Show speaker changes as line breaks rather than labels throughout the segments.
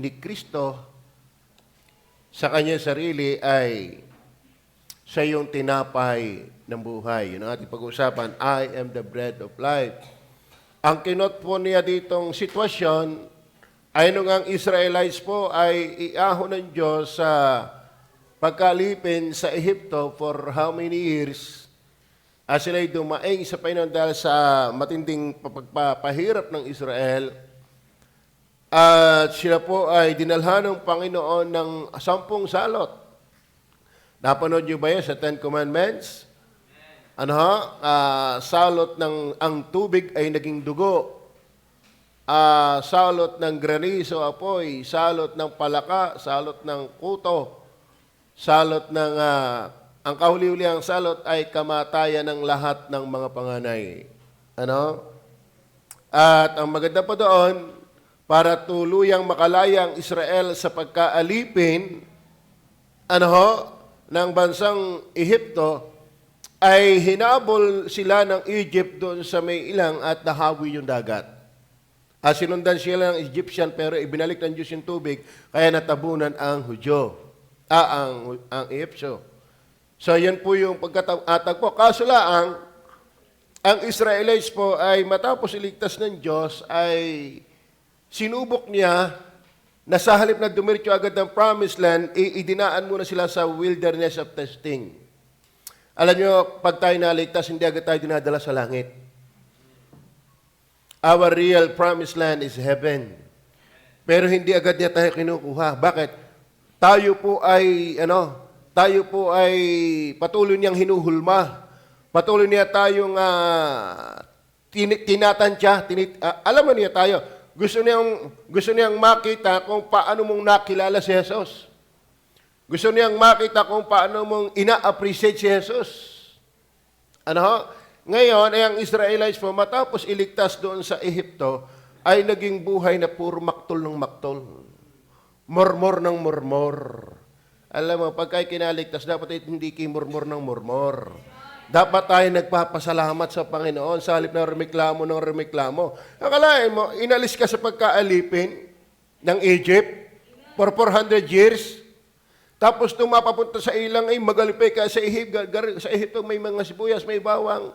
ni Kristo sa kanya sarili ay siya yung tinapay ng buhay. Yun ang ating pag-uusapan, I am the bread of life. Ang kinot po niya ditong sitwasyon ay nung ang Israelites po ay iahon ng Diyos sa pagkalipin sa Ehipto for how many years? Sila'y dumaing sa Panginoon dahil sa matinding pagpapahirap ng Israel. At sila po ay dinalhan ng Panginoon ng 10 salot. Napanood niyo ba yan sa Ten Commandments? Salot ng ang tubig ay naging dugo. Salot ng granizo, apoy. Salot ng palaka. Salot ng kuto. Salot ng ang kahuli-huli ang salot ay kamatayan ng lahat ng mga panganay. At ang maganda pa doon, para tuluyang makalaya ang Israel sa pagkaalipin ng bansang Ehipto, ay hinabol sila ng Egypt doon sa may ilang at nahawi yung dagat. Sinundan sila ng Egyptian pero ibinalik ng Diyos yung tubig, kaya natabunan ang Hudyo, ang Ehipsyo. So yan po yung pagkatagpo. Kaso lang, ang Israelites po ay matapos iligtas ng Diyos ay sinubok niya na sa halip na dumiretso agad ng promised land, idinaan muna sila sa wilderness of testing. Alam nyo, pag tayo naligtas, hindi agad tayo dinadala sa langit. Our real promised land is heaven. Pero hindi agad niya tayo kinukuha. Bakit? Tayo po ay patuloy niyang hinuhulma. Patuloy niya tayong tinatansya. Alam mo niya tayo, gusto niyang makita kung paano mong nakilala si Jesus. Gusto niyang makita kung paano mong ina-appreciate si Jesus. Ngayon, ay ang Israelites po, matapos iligtas doon sa Ehipto, ay naging buhay na puro maktol ng maktol. Murmur ng murmur. Alam mo, pagka kinaligtas, dapat hindi kimurmur ng murmur. Dapat tayo nagpapasalamat sa Panginoon sa halip na remeklamo ng remeklamo. Akalain mo, inalis ka sa pagkaalipin ng Egypt for 400 years, tapos nung mapapunta sa ilang ay magalipay ka sa Ehipto may mga sibuyas, may bawang.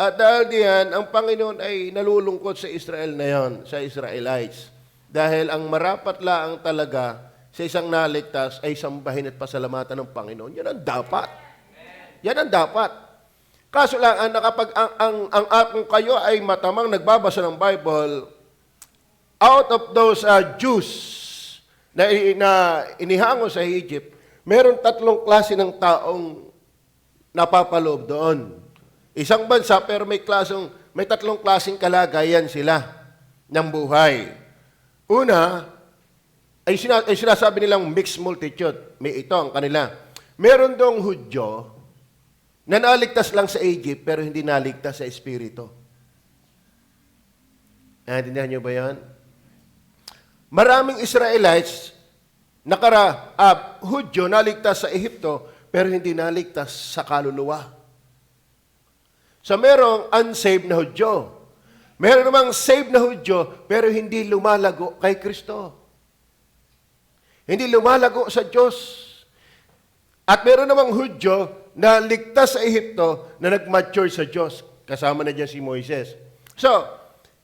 At dahil diyan, ang Panginoon ay nalulungkot sa Israel na yon, sa Israelites. Dahil ang marapat laang talaga sa isang naligtas ay sambahin at pasalamatan ng Panginoon. Yan ang dapat. Yan ang dapat. Kaso lang, kung kayo ay matamang nagbabasa ng Bible, out of those Jews na inihango sa Egypt, meron 3 klase ng taong napapaloob doon. Isang bansa, pero may 3 klaseng kalagayan sila ng buhay. Una, ay sinasabi nilang mixed multitude. May ito ang kanila. Meron dong Hudyo, na naligtas lang sa Egypt, pero hindi naligtas sa Espiritu. Naintindihan niyo ba yan? Maraming Israelites, Hudyo, naligtas sa Ehipto, pero hindi naligtas sa kaluluwa. So, merong unsaved na Hudyo. Meron namang saved na Hudyo, pero hindi lumalago kay Kristo. Hindi lumalago sa Diyos. At meron namang Hudyo na ligtas sa Ehipto na nag-mature sa Diyos. Kasama na dyan si Moises. So,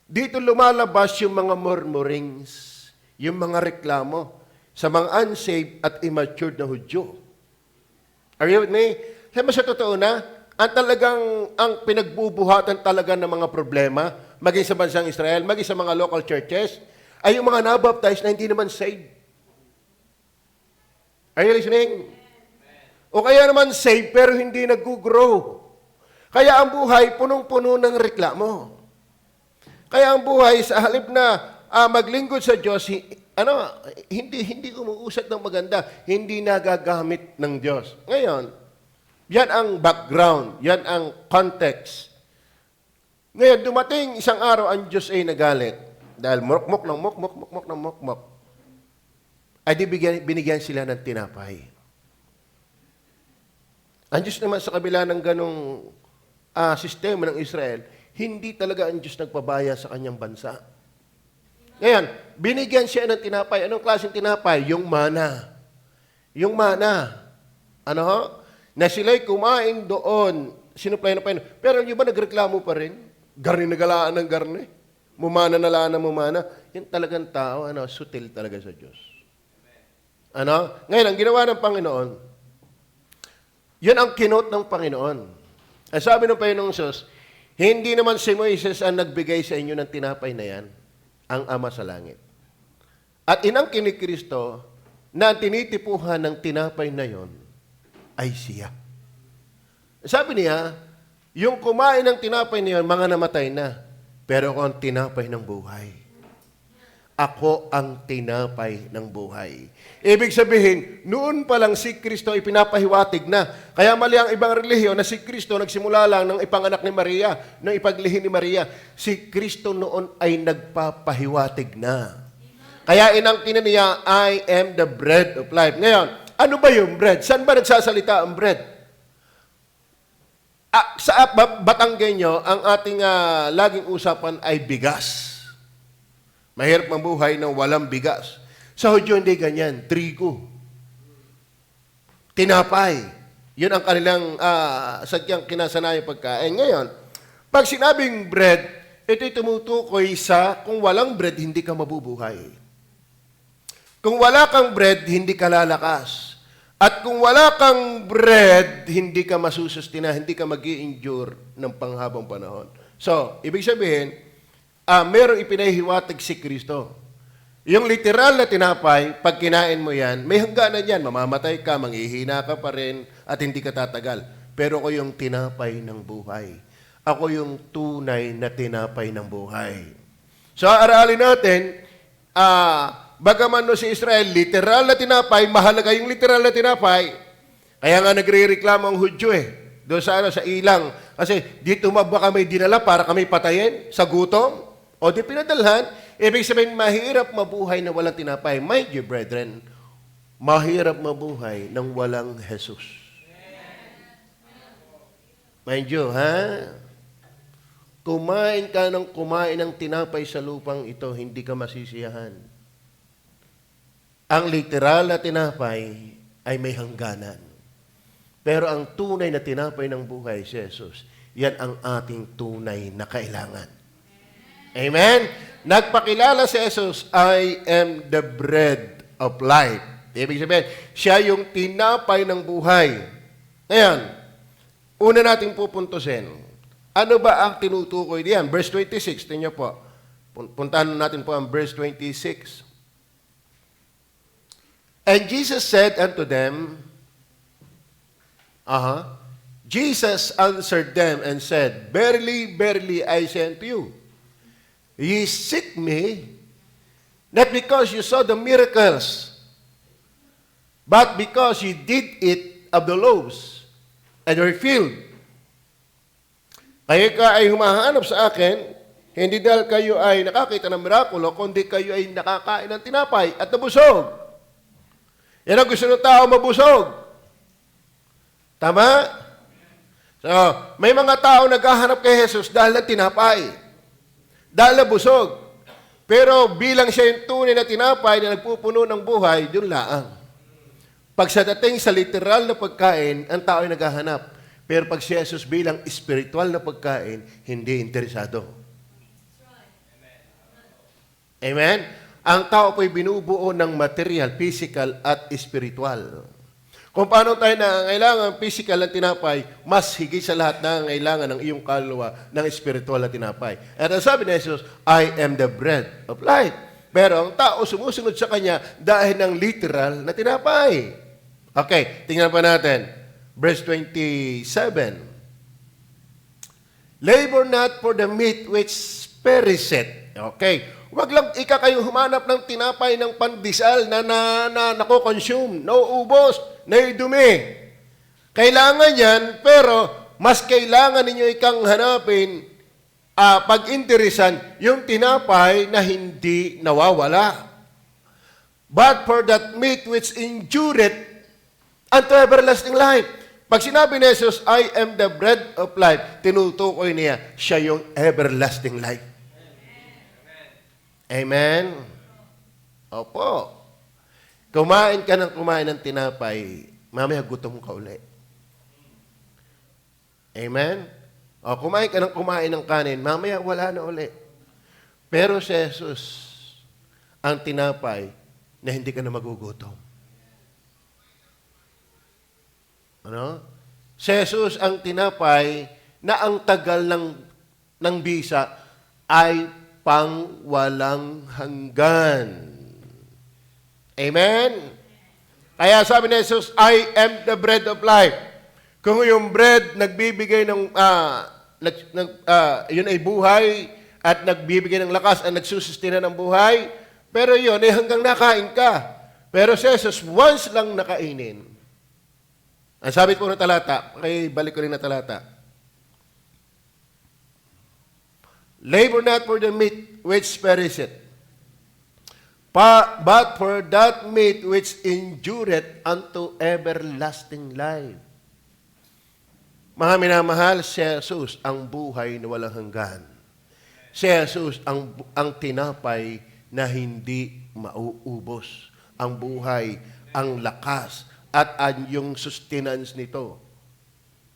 dito lumalabas yung mga murmurings, yung mga reklamo sa mga unsaved at immature na Hudyo. Are you with me? Sabi sa totoo na, ang pinagbubuhatan talaga ng mga problema, maging sa bansang Israel, maging sa mga local churches, ay yung mga nabaptize na hindi naman saved. Are you listening? O kaya naman saved pero hindi nag-grow. Kaya ang buhay punong-puno ng reklamo. Kaya ang buhay sa halip na maglingkod sa Diyos, hindi umuusad ng maganda, hindi nagagamit ng Diyos. Ngayon, yan ang background, yan ang context. Ngayon, dumating isang araw ang Diyos ay nagalit. Dahil mukmok ng mukmok, ay binigyan sila ng tinapay. Ang Diyos naman sa kabila ng ganong sistema ng Israel, hindi talaga ang Diyos nagpabaya sa kanyang bansa. Ngayon, binigyan siya ng tinapay. Anong klaseng tinapay? Yung mana. Yung mana. Ano ho? Na sila'y kumain doon. Sinuplay na pa yun. Pero yung ba nagreklamo pa rin? Garni nagalaan ng garni. Mumana na laan ng mumana. Yan talagang tao, sutil talaga sa Diyos. Ano? Ngayon, ang ginawa ng Panginoon, yun ang kinote ng Panginoon. Ang sabi ng Panginoong Diyos, hindi naman si Moises ang nagbigay sa inyo ng tinapay na yan, ang Ama sa langit. At inangkin ni Kristo na ang tinitipuhan ng tinapay na yon ay siya. Sabi niya, yung kumain ng tinapay na yon, mga namatay na. Pero ako ang tinapay ng buhay. Ako ang tinapay ng buhay. Ibig sabihin, noon pa lang si Kristo ay pinapahiwatig na. Kaya mali ang ibang relihiyon na si Kristo nagsimula lang ng ipanganak ni Maria, ng ipaglihi ni Maria. Si Kristo noon ay nagpapahiwatig na. Kaya inangkin niya, I am the bread of life. Ngayon, ano ba yung bread? Saan ba nagsasalita ang bread? Sa Batanggenyo, ang ating laging usapan ay bigas. Mahirap mabuhay ng walang bigas. Sa Hudyo, hindi ganyan. Trigo. Tinapay. Yun ang kanilang sadyang kinasanayang pagkain. Ngayon, pag sinabing bread, ito'y tumutukoy sa kung walang bread, hindi ka mabubuhay. Kung wala kang bread, hindi ka lalakas. At kung wala kang bread, hindi ka masusustina, hindi ka mag-i-endure ng panghabang panahon. So, ibig sabihin, merong ipinahihiwatig si Kristo. Yung literal na tinapay, pag kinain mo yan, may hangganan yan. Mamamatay ka, manghihina ka pa rin, at hindi ka tatagal. Pero ako yung tinapay ng buhay. Ako yung tunay na tinapay ng buhay. So, aralin natin, bagaman no si Israel, literal na tinapay, mahalaga yung literal na tinapay. Kaya nga nagre-reklamo ang Hudyo doon sa ilang. Kasi dito ba kami dinala para kami patayin sa gutom? O di pinadalhan, ibig sabihin mahirap mabuhay na walang tinapay. Mind you, brethren, mahirap mabuhay nang walang Jesus. Mind you, ha? Kumain ka ng kumain ng tinapay sa lupang ito, hindi ka masisiyahan. Ang literal na tinapay ay may hangganan. Pero ang tunay na tinapay ng buhay, si Jesus, yan ang ating tunay na kailangan. Amen? Nagpakilala si Jesus, I am the bread of life. Ibig sabihin, siya yung tinapay ng buhay. Ngayon, una nating pupuntusin, ano ba ang tinutukoy diyan? Verse 26, tingnan po. Puntahan natin po ang verse 26. And Jesus said unto them, Jesus answered them and said, Verily, verily, I say unto you, ye seek me, not because you saw the miracles, but because you did eat of the loaves, and were filled. Kayo ka ay humahanap sa akin, hindi dahil kayo ay nakakita ng mirakulo, kundi kayo ay nakakain ng tinapay at nabusog. Yan ang gusto ng tao, mabusog. Tama? So, may mga tao naghahanap kay Jesus dahil ng tinapay. Dahil nabusog. Pero bilang siya yung tunay na tinapay na nagpupuno ng buhay, yun laang. Pag sa dating sa literal na pagkain, ang tao ay naghahanap. Pero pag si Jesus bilang spiritual na pagkain, hindi interesado. Amen? Ang tao po'y binubuo ng material, physical at spiritual. Kung paano tayo nangangailangan physical na tinapay, mas higit sa lahat nangangailangan ng iyong kaluluwa ng spiritual na tinapay. At ang sabi ni Jesus, I am the bread of life. Pero ang tao sumusunod sa Kanya dahil ng literal na tinapay. Okay, tingnan pa natin. Verse 27. Labor not for the meat which perisheth. Okay. Huwag lang kayong humanap ng tinapay ng pandesal na nako-consume, nauubos, naidumi. Kailangan yan, pero mas kailangan ninyo ikang hanapin, pag-interesan, yung tinapay na hindi nawawala. But for that meat which endureth unto everlasting life. Pag sinabi ni Jesus, I am the bread of life, tinutukoy niya, siya yung everlasting life. Amen? Opo. Kumain ka ng kumain ng tinapay, mamaya gutom ka uli. Amen? O, kumain ka ng kumain ng kanin, mamaya wala na uli. Pero si Jesus, ang tinapay na hindi ka na magugutom. Ano? Si Jesus ang tinapay na ang tagal ng bisa ay pang walang hanggan. Amen? Kaya sabi ni Jesus, I am the bread of life. Kung yung bread nagbibigay ng, yun ay buhay at nagbibigay ng lakas at nagsusustina ng buhay, pero yun ay hanggang nakain ka. Pero si Jesus, once lang nakainin. Ang sabi ko ng talata, balik ko rin na talata. Labor not for the meat which perisheth, but for that meat which endureth unto everlasting life. Mga minamahal, si Jesus ang buhay na walang hanggan. Si Jesus ang tinapay na hindi mauubos. Ang buhay, ang lakas, at yung sustenance nito.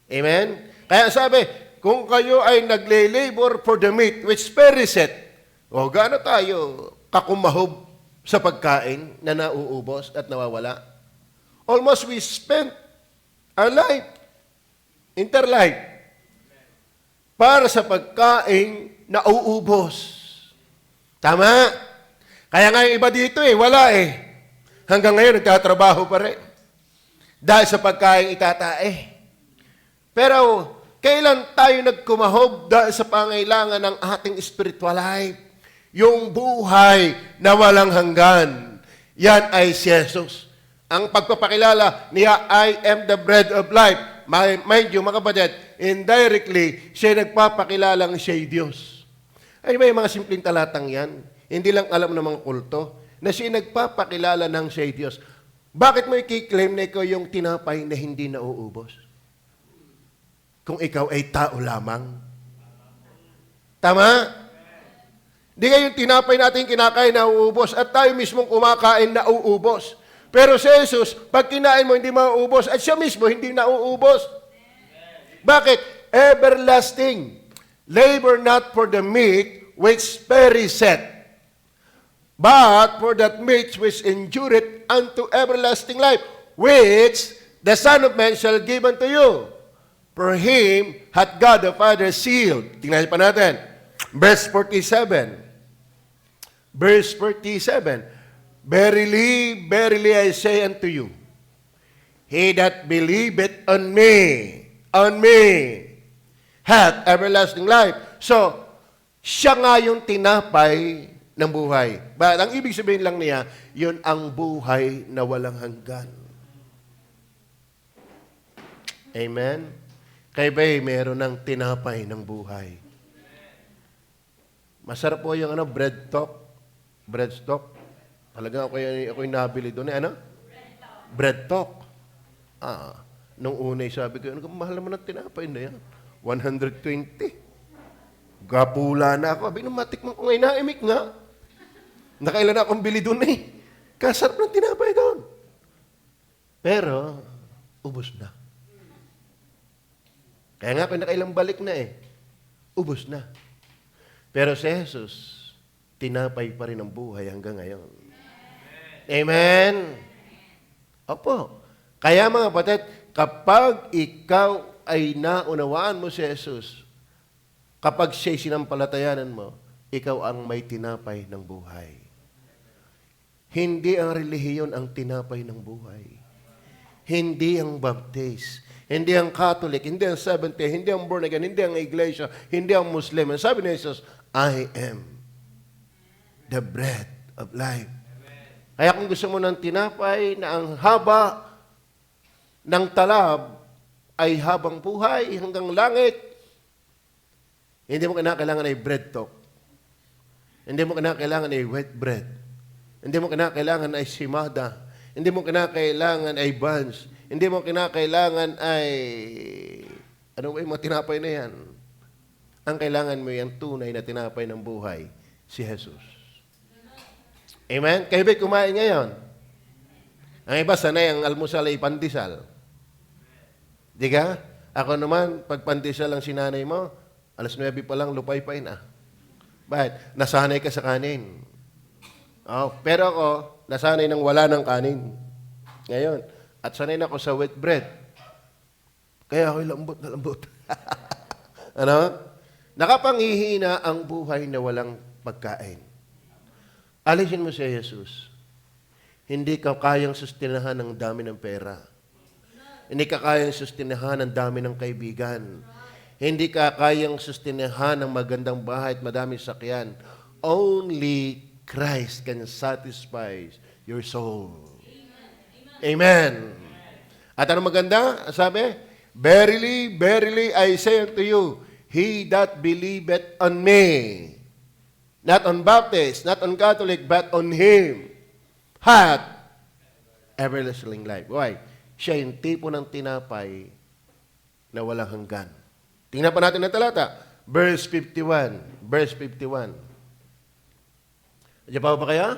Amen? Kaya sabi, kung kayo ay nagle-labor for the meat which perisheth, o gaano tayo kakumahob sa pagkain na nauubos at nawawala? Almost we spent our life, interlife, para sa pagkain na uuubos. Tama? Kaya nga yung iba dito wala Hanggang ngayon nagtatrabaho pa rin. Dahil sa pagkain itatae. Pero, kailan tayo nagkumahob dahil sa pangailangan ng ating spiritual life? Yung buhay na walang hanggan. Yan ay si Jesus. Ang pagpapakilala niya, I am the bread of life. Mind you, mga kapatid, indirectly, siya nagpapakilalang siya'y Diyos. Ay, may mga simpleng talatang yan. Hindi lang alam ng mga kulto na siya nagpapakilala ng siya'y Diyos. Bakit mo i-claim na ikaw yung tinapay na hindi nauubos? Kung ikaw ay tao lamang. Tama? Hindi kayo yung tinapay natin kinakain na uubos at tayo mismong kumakain na uubos. Pero si Jesus, pag kinain mo hindi mauubos at siya mismo hindi nauubos. Bakit? Everlasting. Labor not for the meat which perisheth, but for that meat which endureth unto everlasting life, which the Son of Man shall give unto you. For him hath God the Father sealed. Tingnan pa natin. Verse 47. Verse 47. Verily, verily I say unto you, he that believeth on me, hath everlasting life. So, siya nga yung tinapay ng buhay. But ang ibig sabihin lang niya, yun ang buhay na walang hanggan. Amen? Kaya ba'y meron ng tinapay ng buhay? Masarap po yung breadstock. Talaga ako'y nabili doon. Ano? Bread talk. Nung unay sabi ko, mahal naman ng tinapay na yan. 120. Gapula na ako. Abi, nung matikman ko ngayon, naimik nga. Nakailan akong bili doon Kasarap ng tinapay doon. Pero, ubos na. Kaya nga, kung nakailang balik na ubos na. Pero si Jesus, tinapay pa rin ang buhay hanggang ngayon. Amen? Opo. Kaya mga kapatid, kapag ikaw ay naunawaan mo si Jesus, kapag siya'y sinampalatayanan mo, ikaw ang may tinapay ng buhay. Hindi ang relihiyon ang tinapay ng buhay. Hindi ang Baptist, hindi ang Catholic, hindi ang Seventh-day, hindi ang born again, hindi ang Iglesia, hindi ang Muslim. And sabi ni Jesus, I am the bread of life. Kaya kung gusto mo ng tinapay na ang haba ng talab ay habang buhay hanggang langit, hindi mo kailangan ay bread talk. Hindi mo kailangan ay wet bread. Hindi mo kailangan ay simada. Hindi mo kailangan ay buns. Hindi mo kailangan ay ano ba yung mga tinapay na yan? Ang kailangan mo yung tunay na tinapay ng buhay, si Jesus. Amen? Kayo ba'y kumain ngayon? Ang iba, sanay ang almusal ay pandesal. Di ka? Ako naman, pag pandesal ang sinanay mo, alas 9 pa lang, lupay-pay na. Bakit? Nasanay ka sa kanin. Oh, pero ako, nasanay nang wala ng kanin. Ngayon, at sanay na ako sa wheat bread. Kaya ako'y lambot na lambot. Ano? Nakapanghihina ang buhay na walang pagkain. Alisin mo si Jesus. Hindi ka kayang sustinahan ng dami ng pera. Hindi ka kayang sustinahan ng dami ng kaibigan. Hindi ka kayang sustinahan ng magandang bahay at madaming sakyan. Only Christ can satisfy your soul. Amen. At ano maganda? Sabi, verily, verily, I say unto you, he that believeth on me, not on Baptist, not on Catholic, but on him, hath everlasting life. Why? Siya yung tipo ng tinapay na walang hanggan. Tingnan pa natin ang talata. Verse 51. Verse 51. Diyan pa ba kaya?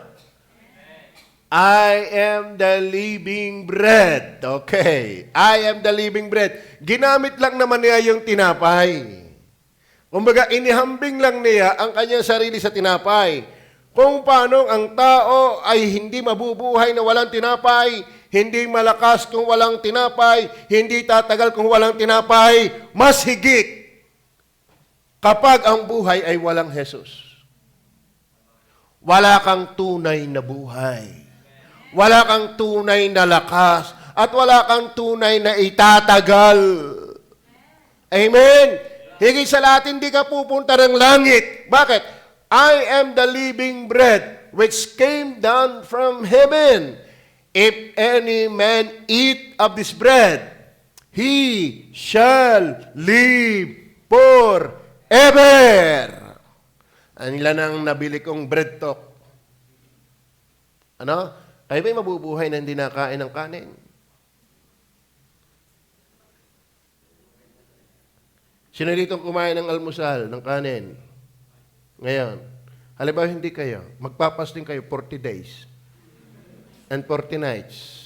I am the living bread. Okay. I am the living bread. Ginamit lang naman niya yung tinapay. Kumbaga, inihambing lang niya ang kanyang sarili sa tinapay. Kung paano ang tao ay hindi mabubuhay na walang tinapay, hindi malakas kung walang tinapay, hindi tatagal kung walang tinapay, mas higit kapag ang buhay ay walang Jesus. Wala kang tunay na buhay. Wala kang tunay na lakas. At wala kang tunay na itatagal. Amen? Higit sa lahat, hindi ka pupunta ng langit. Bakit? I am the living bread which came down from heaven. If any man eat of this bread, he shall live forever. Ang ilan ang nabili kong bread talk. Ano? Kayo ba'y mabubuhay na hindi nakain ng kanin? Sino dito kumain ng almusal, ng kanin? Ngayon, halimbawa hindi kayo, magpapasting kayo 40 days and 40 nights.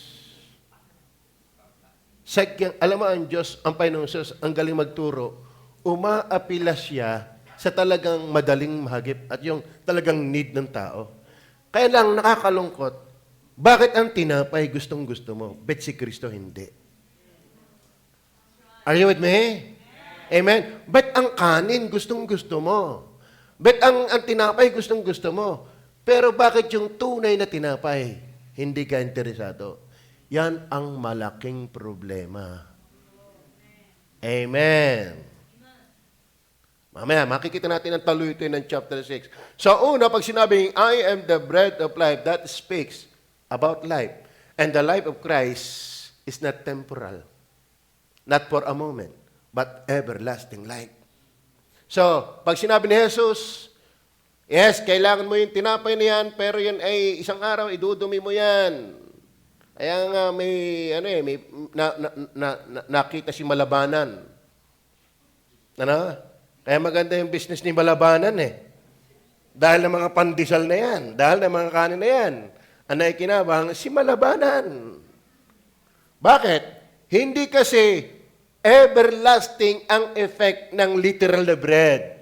Alam mo ang Diyos, ang Panginoong Diyos, ang galing magturo, umaapila siya sa talagang madaling mahagip at yung talagang need ng tao. Kaya lang nakakalungkot, bakit ang tinapay gustong-gusto mo, bet si Kristo hindi? Are you with me? Amen? Bet ang kanin gustong-gusto mo? Bet ang tinapay gustong-gusto mo? Pero bakit yung tunay na tinapay hindi ka interesado? Yan ang malaking problema. Amen. Mamaya, makikita natin ang taluytoy ng chapter 6. So, una, pag sinabing, I am the bread of life, that speaks about life. And the life of Christ is not temporal. Not for a moment, but everlasting life. So, pag sinabi ni Jesus, yes, kailangan mo yung tinapay na yan, pero yan ay isang araw, idudumi mo yan. Kaya nga may nakita si Malabanan. Ano? Kaya maganda yung business ni Malabanan eh. Dahil ng mga pandesal na yan, dahil ng mga kanin na yan, ang naikinabang si Malabanan. Bakit? Hindi kasi everlasting ang effect ng literal na bread.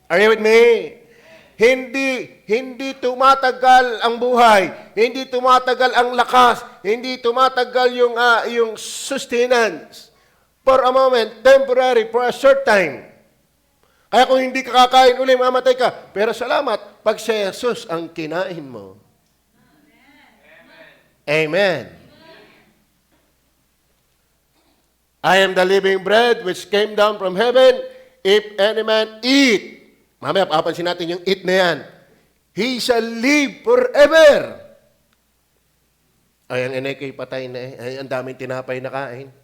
Are you with me? Hindi tumatagal ang buhay, hindi tumatagal ang lakas, hindi tumatagal yung sustenance. For a moment, temporary, for a short time. Kaya kung hindi ka kakain uli, mamatay ka. Pero salamat, pag si Jesus ang kinain mo. Amen. I am the living bread which came down from heaven. If any man eat, mamaya papansin natin yung eat na yan, he shall live forever. Ay, ang inay ko'y patay na eh. Ay, ang daming tinapay na kain.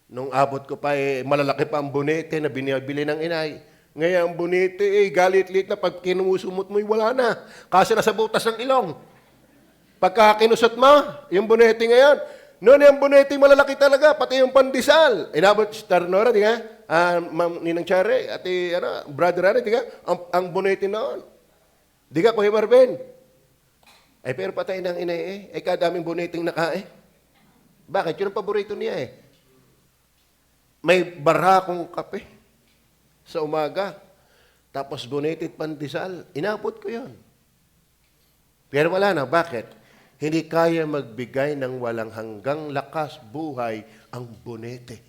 Nung abot ko pa malalaki pa ang bonete na binibili ng inay. Ngayon, ang bonete galit-lit na pag kinusumot mo, wala na. Kasi nasa butas ng ilong. Pagka kinusot mo, yung bonete ngayon, noon yung bonete malalaki talaga, pati yung pandesal. Inabot si Tarnora, di ka? Ma'am Ninang Chare, brother Ari, di ka? Ang bonete noon. Di ka, Kuya Marben? Ay, pero patay ng inay eh. Ay, kadaming buniting nakain. Bakit? Yun ang paborito niya eh. May barakong kape sa umaga. Tapos bunitit pandesal. Inabot ko yun. Pero wala na. Bakit? Hindi kaya magbigay ng walang hanggang lakas buhay ang bunete.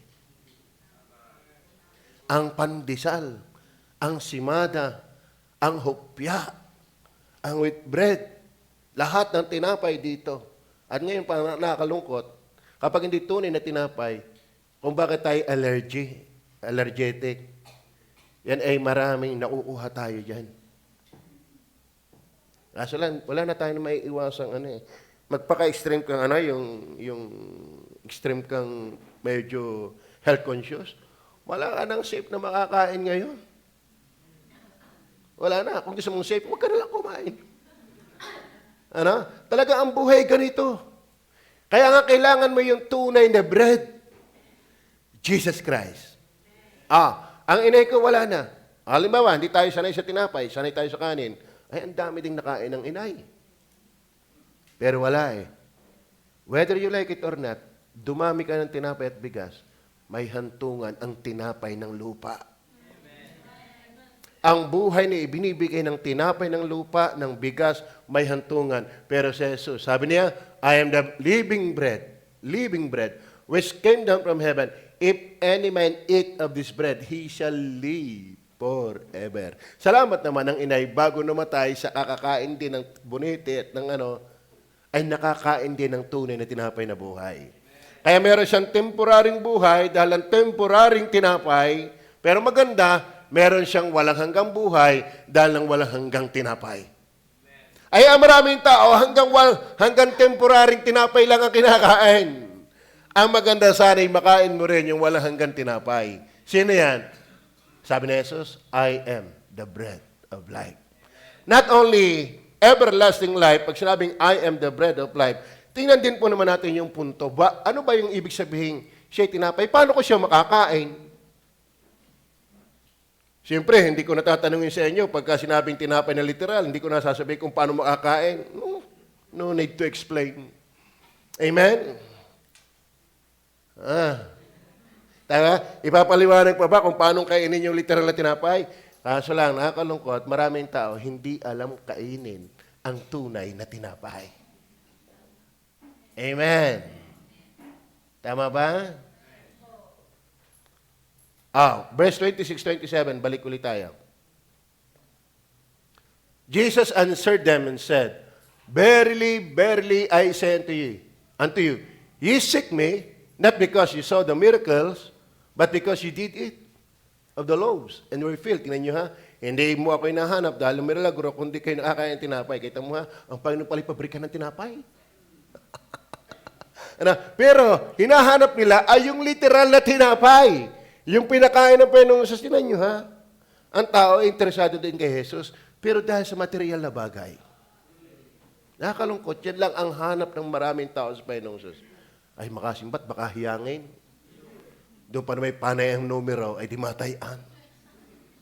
Ang pandesal, ang simada, ang hopya, ang wheat bread. Lahat ng tinapay dito. At ngayon pa nakakalungkot, kapag hindi tunay na tinapay, kung bakit tayo allergetic, yan ay maraming nauuha tayo dyan. Kaso lang, wala na tayo na maiiwasang magpaka-extreme kang yung extreme kang medyo health conscious, wala ka nang safe na makakain ngayon. Wala na. Kung gusto mong safe, huwag ka na lang kumain. Talaga ang buhay ganito. Kaya nga kailangan mo yung tunay na bread. Jesus Christ. Ang inay ko wala na. Halimbawa, hindi tayo sanay sa tinapay, sanay tayo sa kanin. Ay, ang dami ding nakain ng inay. Pero wala eh. Whether you like it or not, dumami ka ng tinapay at bigas, may hantungan ang tinapay ng lupa. Ang buhay na ibinibigay ng tinapay ng lupa, ng bigas, may hantungan. Pero si Jesus, sabi niya, I am the living bread, which came down from heaven. If any man eat of this bread, he shall live forever. Salamat naman ang inay, bago namatay sa kakakain din ng buniti at ng ay nakakain din ng tunay na tinapay na buhay. Kaya meron siyang temporaring buhay dahil ang temporaring tinapay, pero maganda, meron siyang walang hanggang buhay dahil ng walang hanggang tinapay. Ay, maraming tao, hanggang temporaring tinapay lang ang kinakain. Ang maganda sana'y makain mo rin yung walang hanggang tinapay. Sino yan? Sabi ni Jesus, I am the bread of life. Not only everlasting life, pag sinabing I am the bread of life, tingnan din po naman natin yung punto. Ano ba yung ibig sabihin siya'y tinapay? Paano ko siya makakain? Siyempre, hindi ko natatanungin sa inyo pagka sinabing tinapay na literal, hindi ko nasasabihin kung paano makakain. No need to explain. Amen? Tama? Ipapaliwanag pa ba kung paano kainin yung literal na tinapay? Kaso lang, nakakalungkot, maraming tao hindi alam kainin ang tunay na tinapay. Amen? Tama ba? Verse 26-27, balik ulit tayo. Jesus answered them and said, Verily, verily, I say unto you, ye seek me, not because you saw the miracles, but because you did eat of the loaves and were filled. Tingnan nyo ha, hindi mo ako hinahanap dahil milagro, kundi kayo nakakain ng tinapay. Kita mo ha, ang Panginoon pala pabrika ng tinapay. Pero, hinahanap nila ay yung literal na tinapay. Yung pinakain ng Panginoon sa tinan nyo, ha? Ang tao ay interesado din kay Jesus, pero dahil sa material na bagay. Nakakalungkot, yan lang ang hanap ng maraming tao sa Panginoon Jesus. Ay, makasimbat, baka hiyangin. Doon pa na may panay ang numero, ay di matayan.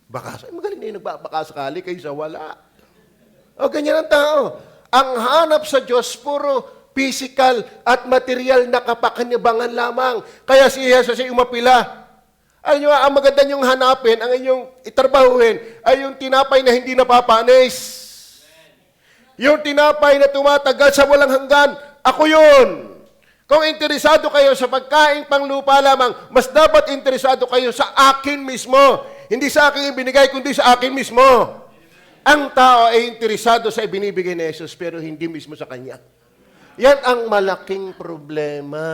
Baka, magaling na yung nagbabaka sakali kaysa wala. O, ganyan ang tao. Ang hanap sa Diyos, puro physical at material na kapakanyabangan lamang. Kaya si Jesus ay umapila. Alam nyo, ang maganda niyong hanapin, ang inyong itrabahuhin, ay yung tinapay na hindi napapanis. Yung tinapay na tumatagal sa walang hanggan, ako yun. Kung interesado kayo sa pagkain panglupa lamang, mas dapat interesado kayo sa akin mismo. Hindi sa akin ibinigay, kundi sa akin mismo. Ang tao ay interesado sa ibinibigay ni Jesus, pero hindi mismo sa Kanya. Yan ang malaking problema.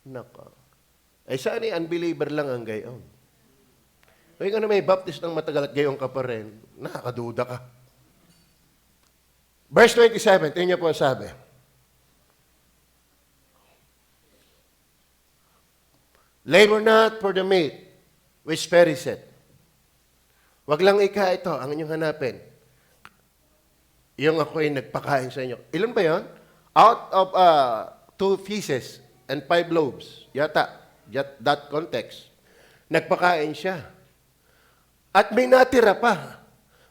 Nako. Ay saan unbeliever lang ang gayon? Kung ikaw na may baptist ng matagal at gayon ka pa rin, nakakaduda ka. Verse 27, tingnan niyo po ang sabi. Labor not for the meat which perisheth. Wag lang ito, ang inyong hanapin. Yung ako ay nagpakain sa inyo. Ilan ba yon? Out of 2 fishes and 5 loaves. Yata. That context. Nagpakain siya. At may natira pa.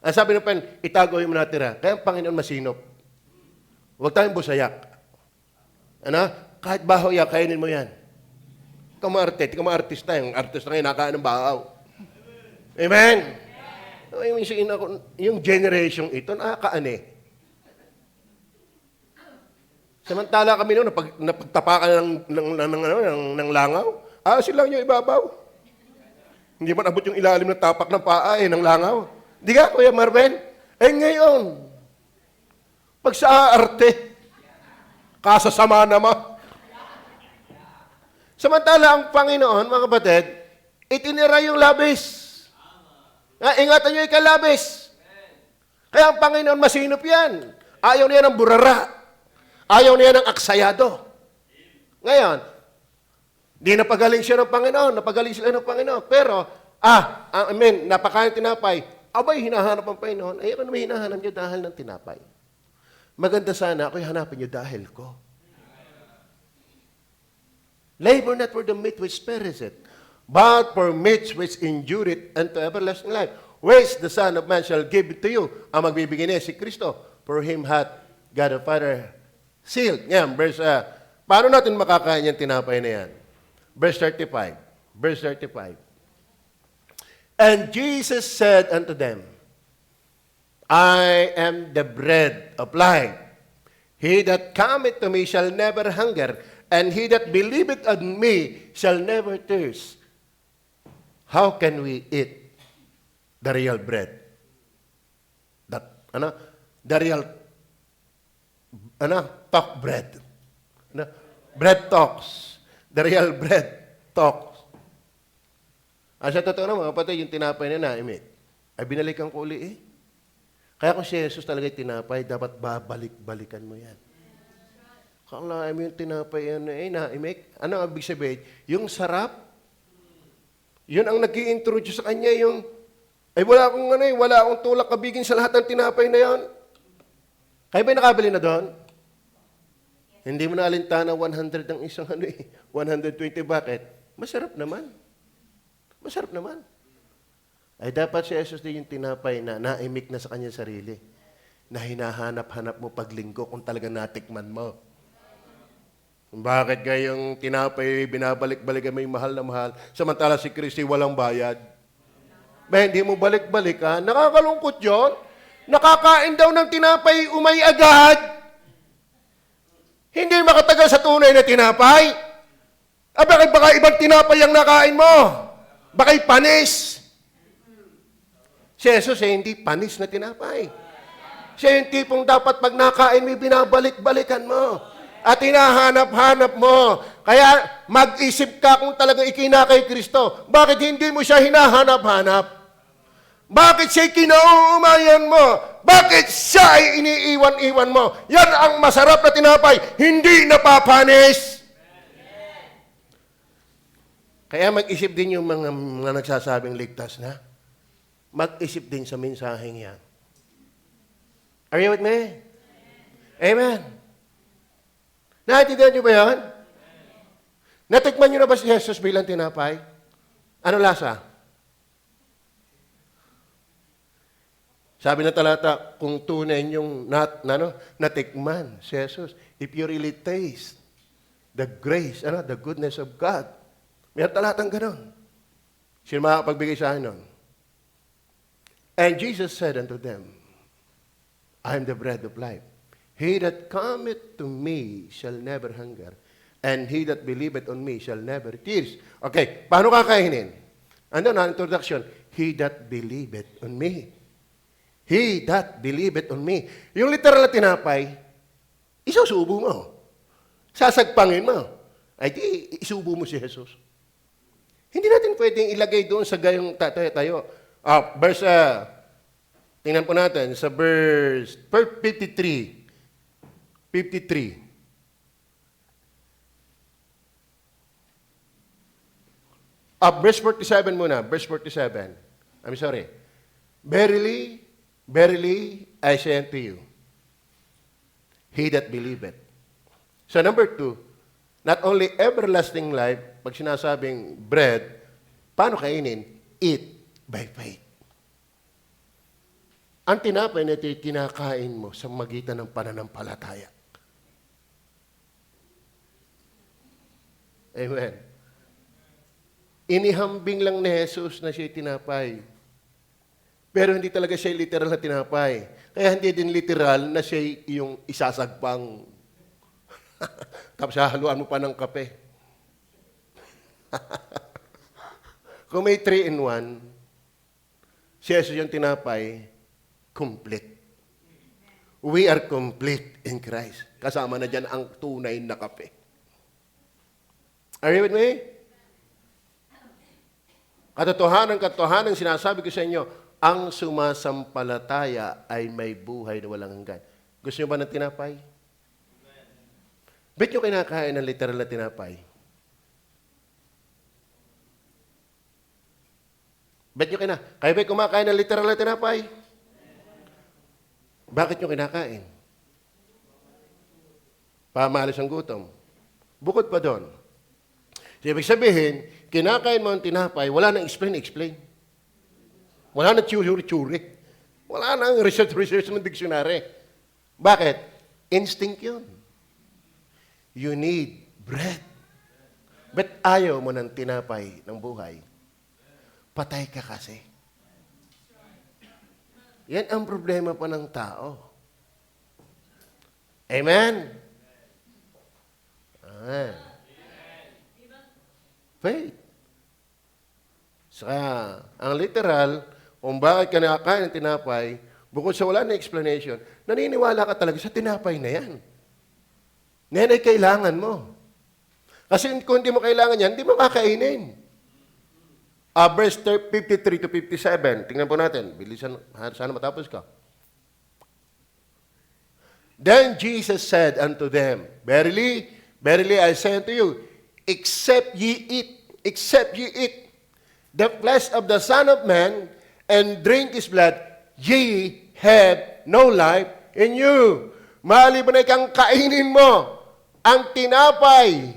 Ang sabi ng Panginoon, itago yung natira. Kaya ang Panginoon masinop. Huwag tayong busayak. Ano? Kahit baho yan, kainin mo yan. Ikaw mga artista. Yung artista ngayon, nakain ng bahaw. Amen? Yung generation ito, nakakaane. Samantala kami noon, napagtapakan ng langaw. Sila yung ibabaw. Hindi man abot yung ilalim ng tapak ng paa ng langaw. Di ka, Kuya Marvin? Ngayon, pag sa arte, kasasama naman. Samantala ang Panginoon, mga kapatid, itinira yung labis. Ingatan nyo ikalabis. Kaya ang Panginoon masinop yan. Ayaw niya ng burara. Ayaw niya ng aksayado. Ngayon, di napagaling siya ng Panginoon. Napagaling sila ng Panginoon. Pero, napakain tinapay. Abay, hinahanap ang Panginoon. Ayaw naman hinahanap niyo dahil ng tinapay. Maganda sana ako'y hanapin niyo dahil ko. Labor not for the meat which perisheth, but for meat which endureth unto everlasting life, which the Son of Man shall give to you. Ang magbibigay niya si Kristo. For him hath God the Father sealed. Ngayon, paano natin makakain yung tinapay na yan? Verse 35. Verse 35. And Jesus said unto them, I am the bread of life. He that cometh to me shall never hunger, and he that believeth on me shall never thirst. How can we eat the real bread? The real, talk bread. Bread talks. The real bread talks. Sa totoo na mga kapatid, yung tinapay na naimik, ay binalikan ko uli Kaya kung si Jesus talaga yung tinapay, dapat babalik-balikan mo yan. Kalahin mo yung tinapay yan naimik. Ano ang ibig sabihin? Yung sarap, yun ang nag-i-introduce sa kanya, wala akong tulak kabigin sa lahat ng tinapay na yan. Kaya ba'y nakabili na doon? Hindi mo na alintana 100 ang isang 120 bakit? Masarap naman. Masarap naman. Ay dapat si Jesus din yung tinapay na naimik na sa kanya sarili. Na hinahanap-hanap mo paglinggo kung talagang natikman mo. Bakit gayong tinapay binabalik-balikan mo yung mahal na mahal, samantala si Kristi walang bayad? Hindi mo balik-balikan. Nakakalungkot yun. Nakakain daw ng tinapay, umay agad. Hindi makatagal sa tunay na tinapay. Bakit baka ibang tinapay ang nakain mo? Bakit panis? Si Jesus hindi panis na tinapay. Siya yung tipong dapat pag nakain mo, binabalik-balikan mo. At hinahanap-hanap mo. Kaya mag-isip ka kung talagang ikina kay Kristo. Bakit hindi mo siya hinahanap-hanap? Bakit siya kinauumayan mo? Bakit siya ay iniiwan-iwan mo? Yan ang masarap na tinapay, hindi napapanis. Kaya mag-isip din yung mga nagsasabing ligtas na. Mag-isip din sa mensaheng yan. Are you with me? Amen. Naintindihan niyo ba yan? Natikman niyo na ba si Jesus bilang tinapay? Ano lasa? Sabi na talata, kung tunay niyong natikman si Jesus, if you really taste the grace, the goodness of God, may talatang ganon. Sino makakapagbigay sa akin nun? And Jesus said unto them, I am the bread of life. He that cometh to me shall never hunger, and he that believeth on me shall never thirst. Okay, paano kakainin? Ano na introduction? He that believeth on me. He that believeth on me. Yung literal na tinapay, isusubo mo. Sasagpangin mo. Ay di, isubo mo si Jesus. Hindi natin pwedeng ilagay doon sa gayong tayo. Tingnan po natin sa verse 53. 53. Verse 47 muna. Verse 47. I'm sorry. Verily, verily, I say unto you, he that believeth. So number 2, not only everlasting life, pag sinasabing bread, paano kainin? Eat by faith. Ang tinapay na ito ay kinakain mo sa magitan ng pananampalataya. Amen. Inihambing lang ni Jesus na siya tinapay. Pero hindi talaga siya literal na tinapay. Kaya hindi din literal na siya yung isasagpang. Tapos hahaluan mo pa ng kape. Kung may 3-in-1, si Jesus yung tinapay, complete. We are complete in Christ. Kasama na dyan ang tunay na kape. Are you with me? Katotohanan sinasabi ko sa inyo, ang sumasampalataya ay may buhay na walang hanggan. Gusto nyo ba ng tinapay? Bet nyo kinakain ng literal na tinapay? Bet nyo kayo ba kumakain ng literal na tinapay? Bakit nyo kinakain? Pamalis ang gutom. Bukod pa doon. So, ibig sabihin, kinakain mo ang tinapay, wala nang explain. Wala nang tsuri-tsuri. Wala nang research ng dictionary. Bakit? Instinct yun. You need bread. But ayaw mo ng tinapay ng buhay. Patay ka kasi. Yan ang problema pa ng tao. Amen? Amen. Faith. Saka, ang literal, kung bakit ka nakakain ng tinapay, bukod sa wala na explanation, naniniwala ka talaga sa tinapay na yan. Yan ay kailangan mo. Kasi kung hindi mo kailangan yan, hindi mo kakainin. Verse 53 to 57. Tingnan po natin. Bilisan, sana matapos ka. Then Jesus said unto them, Verily, verily I say unto you, except ye eat the flesh of the Son of Man, and drink His blood, ye have no life in you. Maliban na ikang kainin mo ang tinapay.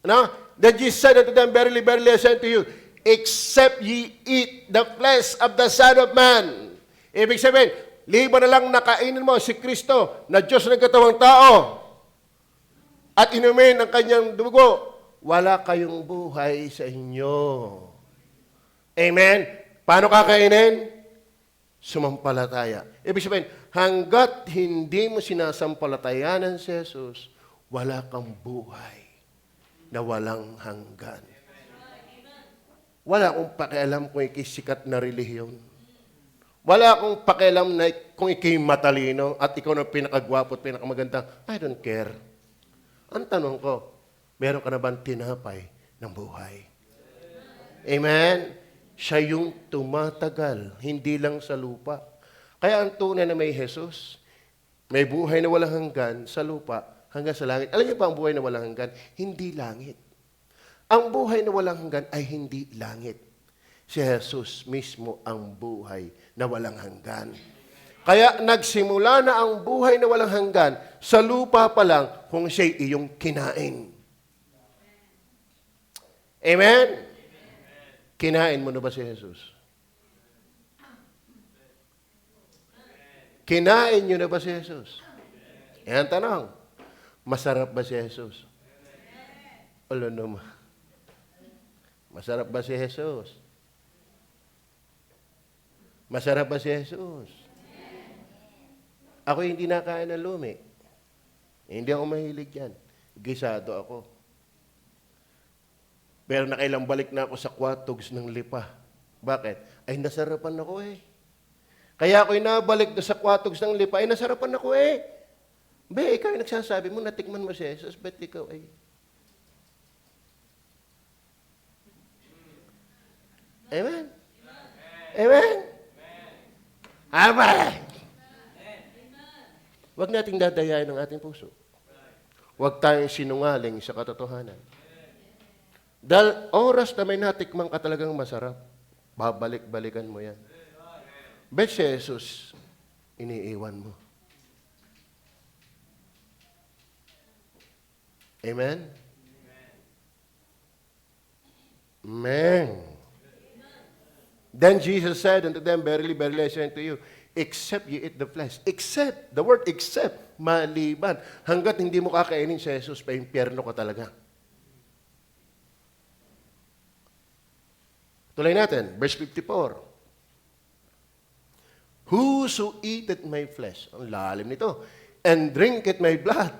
No? Then Jesus said unto them, Verily, verily I say unto you, except ye eat the flesh of the Son of Man. Ibig sabihin, liban na lang nakainin mo si Kristo na Diyos ng katawang tao at inumin ang kanyang dugo, wala kayong buhay sa inyo. Amen? Paano kakainin? Sumampalataya. Ibig sabihin, hanggat hindi mo sinasampalatayanan si Jesus, wala kang buhay na walang hanggan. Wala akong pakialam kung ikisikat na relihiyon. Wala akong pakialam na kung ikay matalino at ikaw na pinakagwapo at pinakamaganda. I don't care. Ang tanong ko, meron ka na bang tinapay ng buhay? Amen? Siya yung tumatagal, hindi lang sa lupa. Kaya ang tunay na may Jesus, may buhay na walang hanggan sa lupa hanggang sa langit. Alam niyo ba ang buhay na walang hanggan? Hindi langit. Ang buhay na walang hanggan ay hindi langit. Si Jesus mismo ang buhay na walang hanggan. Kaya nagsimula na ang buhay na walang hanggan sa lupa pa lang kung siya'y iyong kinain. Amen? Kinain mo na ba si Jesus? Kinain nyo na ba si Jesus? Yan ang tanong. Masarap ba si Jesus? Wala naman. Masarap ba si Jesus? Masarap ba si Jesus? Ako hindi nakain ng lumi. Hindi ako mahilig yan. Gisado ako. Pero nakailang balik na ako sa kwatogs ng lipa. Bakit? Ay, nasarapan ako eh. Kaya ako'y nabalik doon sa kwatogs ng lipa, ay nasarapan ako eh. Be, ikaw yung nagsasabi mo, natikman mo si Jesus, ba't ikaw ay... Amen? Amen? Amen! Huwag nating dadayain ang ating puso. Huwag tayong sinungaling sa katotohanan. Dahil oras na may natikman ka talagang masarap, babalik-balikan mo yan. Bet si Jesus, iniiwan mo. Amen? Amen. Then Jesus said unto them, Verily, verily, I say unto you, except you eat the flesh. Except, the word except, maliban. Hanggat hindi mo kakainin si Jesus, pa impyerno ka talaga. Tuloy natin, verse 54. Whoso eateth my flesh, ang lalim nito, and drinketh my blood,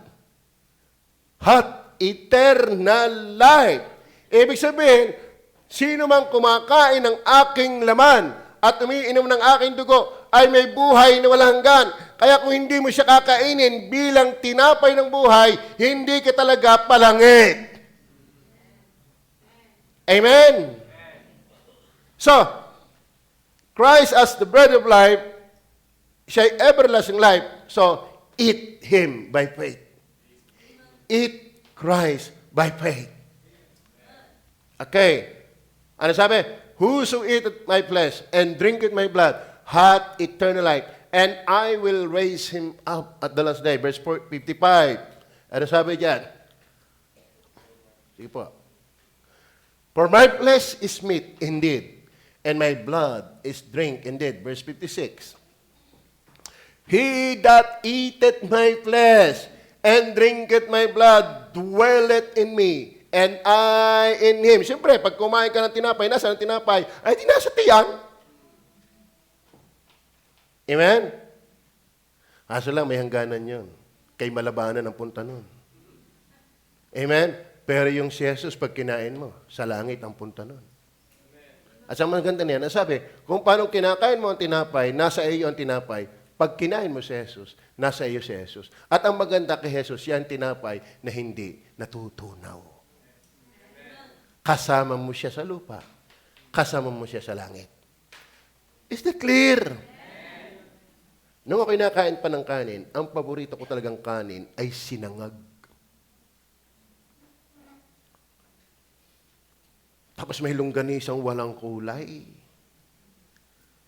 hath eternal life. Ibig sabihin, sino mang kumakain ng aking laman at umiinom ng aking dugo ay may buhay na walang hanggan. Kaya kung hindi mo siya kakainin bilang tinapay ng buhay, hindi ka talaga palangit. Amen? So, Christ as the bread of life, siya'y everlasting life. So, eat Him by faith. Eat Christ by faith. Okay. Ano sabi? Whoso eateth my flesh and drinketh my blood hath eternal life, and I will raise him up at the last day. Verse 55. Ano sabi diyan? Sige po. For my flesh is meat indeed, and my blood is drink indeed. Verse 56. He that eateth my flesh and drinketh my blood dwelleth in me, and I in him. Siyempre, pag kumain ka ng tinapay, nasa ng tinapay, ay di nasa tiyan. Amen? Kaso lang, may hangganan yun. Kay malabanan ang punta nun. Amen? Pero yung si Jesus, pag kinain mo, sa langit ang punta nun. At sa maganda niyan, sabi, kung paano kinakain mo ang tinapay, nasa iyo ang tinapay. Pag kinain mo si Jesus, nasa iyo si Jesus. At ang maganda kay Jesus, yan tinapay na hindi natutunaw. Kasama mo siya sa lupa. Kasama mo siya sa langit. Is that clear? Nung ako kinakain pa ng kanin, ang paborito ko talagang kanin ay sinangag. Tapos may longganisang walang kulay.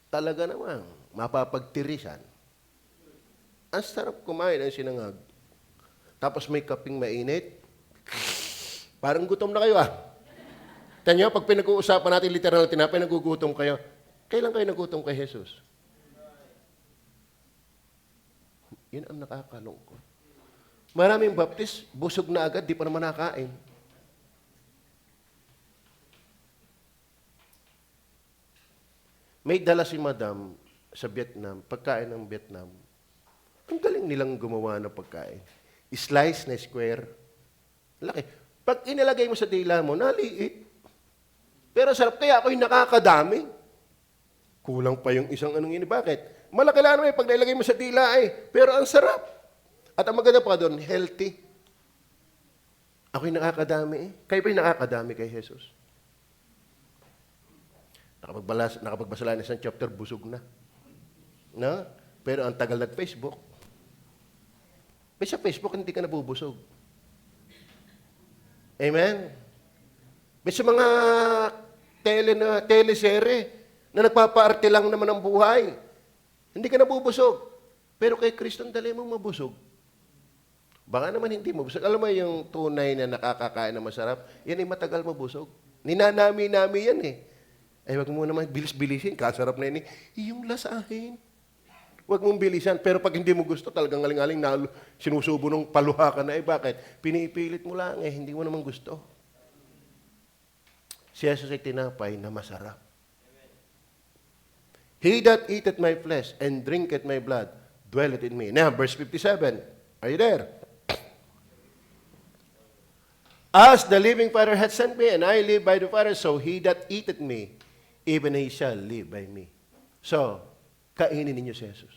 Talaga namang mapapagtirisan. Ang sarap kumain ng sinangag. Tapos may kaping mainit. Parang gutom na kayo Tanyo, pag pinag-uusapan natin literal na tinapay, nagugutom kayo. Kailan kayo nagutom kay Jesus? Yun ang nakakalungkot. Maraming baptist, busog na agad, di pa naman nakain. May dala si Madam sa Vietnam, pagkain ng Vietnam. Ang galing nilang gumawa ng pagkain. Slice na square. Laki. Pag inilagay mo sa dila mo, naliit. Pero sarap, kaya ako'y nakakadami. Kulang pa yung isang anong ini. Bakit? Malaki lang naman pag nailagay mo sa dila pero ang sarap. At ang maganda pa doon, healthy. Ako'y nakakadami Kayo ba'y nakakadami kay Jesus? Nakapagbasala na isang chapter, busog na. No? Pero ang tagal nag-Facebook. May sa Facebook, hindi ka nabubusog. Amen? May sa mga teleserye na nagpapaarte lang naman ng buhay. Hindi ka nabubusog. Pero kay Kristo, dali mong mabusog. Baka naman hindi mabusog. Alam mo yung tunay na nakakakain na masarap, yan ay matagal mabusog. Ninanami-nami yan Ay, wag mo naman bilis-bilisin. Kasarap na yun yung lasahin. Huwag mong bilisan. Pero pag hindi mo gusto, talagang ngaling-ngaling na sinusubo ng paluha ka na. Bakit? Pinipilit mo lang hindi mo naman gusto. Si Jesus ay tinapay na masarap. He that eateth my flesh and drinketh my blood dwelleth in me. Now, verse 57. Are you there? As the living Father hath sent me, and I live by the Father, so he that eateth me, even he shall live by me. So, kainin ninyo si Jesus.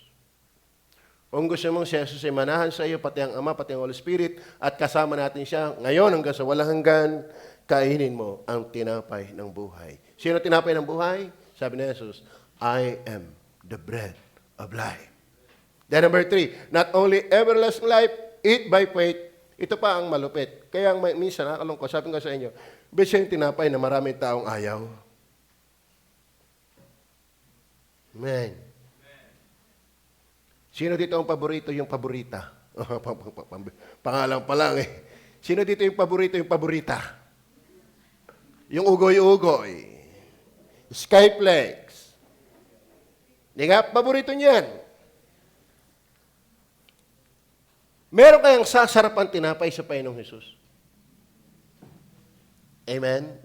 Kung gusto mong si Jesus ay manahan sa iyo, pati ang Ama, pati ang Holy Spirit, at kasama natin siya ngayon hanggang sa walang hanggan, kainin mo ang tinapay ng buhay. Sino tinapay ng buhay? Sabi ni Jesus, I am the bread of life. Then number 3, not only everlasting life, eat by faith. Ito pa ang malupit. Kaya minsan, nakakalungkot, sabi ko sa inyo, bisa yung tinapay na maraming taong ayaw. Amen. Sino dito ang paborito yung paborita? Pangalan pa lang Sino dito yung paborita? Yung ugoy-ugoy. Skyflex. Hindi nga, paborito niyan. Meron kayang sasarapan tinapay sa Panginoong Hesus? Amen?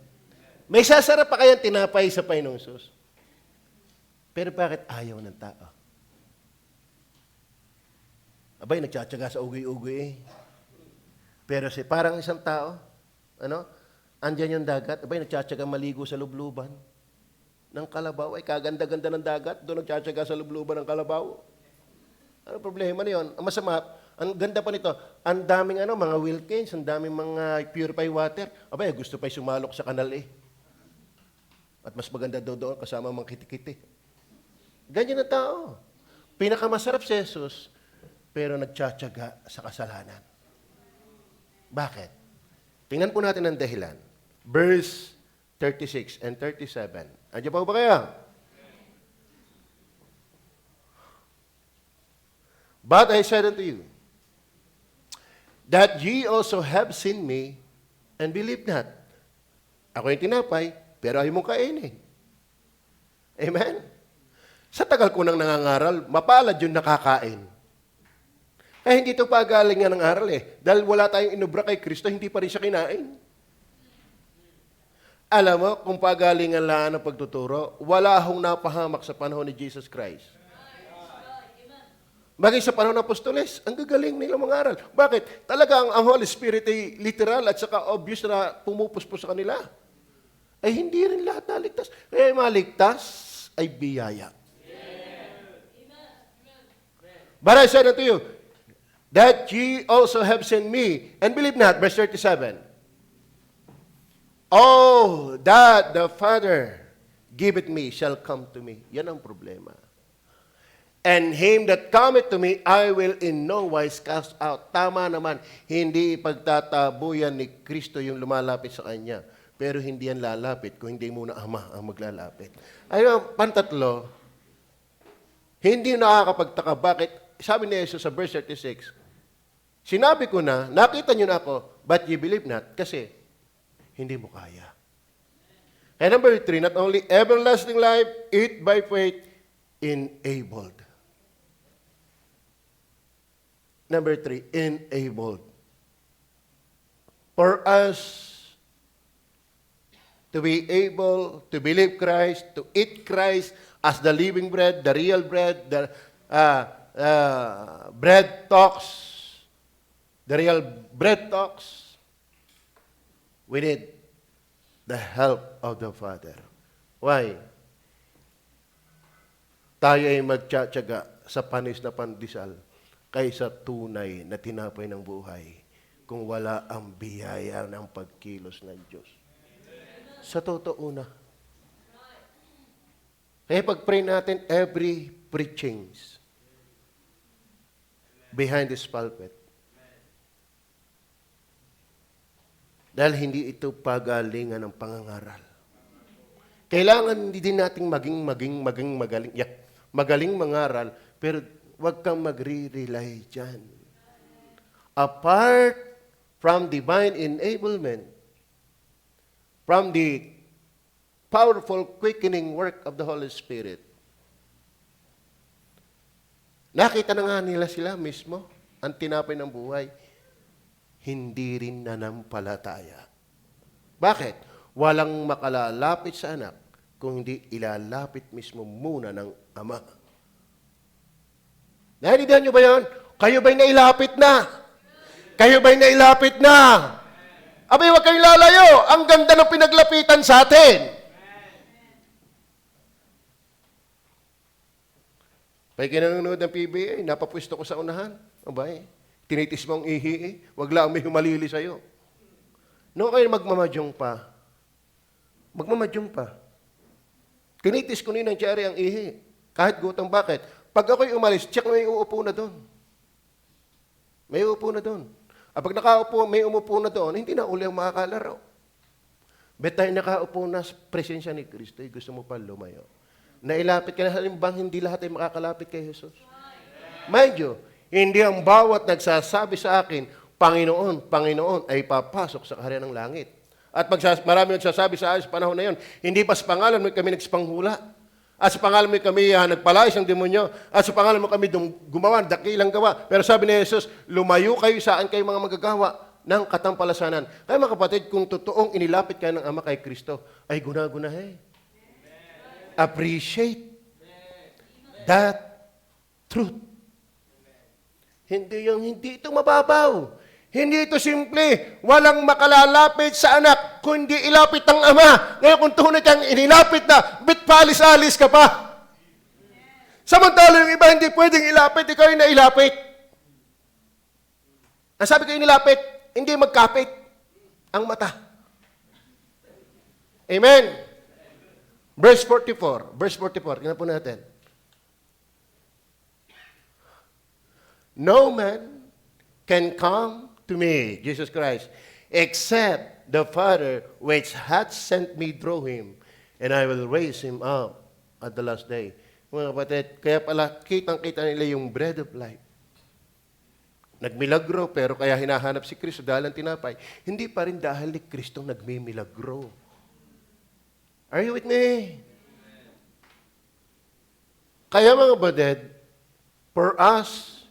May sasarap pa kayang tinapay sa Panginoong Hesus? Pero bakit ayaw ng tao? Abay, nagtsatsaga sa ugoy-ugoy eh. Pero parang isang tao, andyan yung dagat, abay, nagtsatsaga maligo sa lubluban ng kalabaw. Ay, kaganda-ganda ng dagat, doon nagtsatsaga sa lubluban ng kalabaw. Ano problema na yun? Ang masama, ang ganda pa nito, ang daming mga Wilkins, ang daming mga purified water. Abay, gusto pa'y sumalok sa kanal eh. At mas maganda doon kasama mga kitikiti. Ganyan ang tao. Pinakamasarap si Jesus, pero nagtsatsaga sa kasalanan. Bakit? Tingnan po natin ang dahilan. Verse 36 and 37. Andiyan pa ba kaya? But I said unto you, that ye also have seen me, and believe not. Ako yung tinapay, pero ayaw mong kainin. Amen? Sa tagal ko nang nangangaral, mapalad yung nakakain. Hindi ito pagalingan ng aral eh. Dahil wala tayong inubra kay Kristo, hindi pa rin siya kinain. Alam mo, kung pagalingan lang ng pagtuturo, wala hong napahamak sa panahon ni Jesus Christ. Bagay sa panahon ng apostoles, ang gagaling nila mga aral. Bakit? Talagang ang Holy Spirit ay literal at saka obvious na pumupuspos sa kanila. Ay hindi rin lahat naligtas. Kaya maligtas ay biyaya. But I said unto you, that ye also have seen me, and believe not, verse 37. Oh, that the Father giveth me shall come to me. Yan ang problema. And him that cometh to me, I will in no wise cast out. Tama naman, hindi ipagtatabuyan ni Kristo yung lumalapit sa Kanya. Pero hindi yan lalapit kung hindi muna Ama ang maglalapit. Ayun, pantatlo, hindi nakakapagtaka. Bakit? Sabi ni Jesus sa verse 36, sinabi ko na, nakita nyo na ako, but ye believe not, kasi hindi mo kaya. And number 3, not only everlasting life, it by faith, enabled. Number 3, enabled. For us to be able to believe Christ, to eat Christ as the living bread, the real bread, the bread talks, the real bread talks, we need the help of the Father. Why? Tayo ay magtsatsaga sa panis na pandesal kaysa tunay na tinapay ng buhay kung wala ang biyaya ng pagkilos ng Diyos. Sa totoo na. Kaya pag-pray natin every preachings behind this pulpit. Dahil hindi ito pagalingan ng pangangaral. Kailangan din nating magaling mangaral, pero huwag kang magre-rely dyan. Apart from divine enablement, from the powerful quickening work of the Holy Spirit, nakita na nga nila sila mismo, ang tinapay ng buhay, hindi rin nanampalataya. Bakit? Walang makalalapit sa anak kung hindi ilalapit mismo muna ng Ama. Naintindihan nyo ba yan? Kayo ba'y nailapit na? Kayo ba'y nailapit na? Abay, huwag kayong lalayo. Ang ganda ng pinaglapitan sa atin. Pag kinanonood ng PBA, napapwisto ko sa unahan. Abay, tinitis mo ang ihi, wag lang may humalili sa'yo. No kayo magmamadyong pa. Magmamadyong pa. Tinitis ko ng cherry ang ihi. Kahit gutom, bakit? Pag ako'y umalis, check may uupo na doon. May uupo na doon. At pag nakaupo, may umupo na doon, hindi na uli ang makakalaro. Bet tayo nakaupo na sa presensya ni Kristo, gusto mo pa lumayo. Nailapit ka na, halimbang hindi lahat ay makakalapit kay Jesus. Mind you, hindi ang bawat nagsasabi sa akin, Panginoon, Panginoon, ay papasok sa kaharian ng langit. At marami nagsasabi sa akin sa panahon na yon, hindi pa sa pangalan mo kami nagsipanghula. At sa pangalan mo kami nagpalayas ng demonyo. At sa pangalan mo kami gumawa, dakilang gawa. Pero sabi ni Jesus, lumayo kayo saan kayo mga magagawa ng katampalasanan. Kaya mga kapatid, kung totoong inilapit kayo ng Ama kay Kristo, ay guna-gunahe. Appreciate that truth. Hindi ito mababaw. Hindi ito simple. Walang makalalapit sa anak, kundi ilapit ang Ama. Ngayon kung tunay kang inilapit na, bit palis-alis ka pa. Samantala yung iba hindi pwedeng ilapit, ikaw yung nailapit. Ang sabi ko inilapit, hindi magkapit ang mata. Amen. Verse 44. Tingnan po natin. No man can come to me, Jesus Christ, except the Father which hath sent me through him, and I will raise him up at the last day. Mga kapatid, kaya pala kitang-kita nila yung bread of life. Nagmilagro, pero kaya hinahanap si Kristo dahil ang tinapay. Hindi pa rin dahil ni Kristo nagmimilagro. Are you with me? Kaya mga kapatid, for us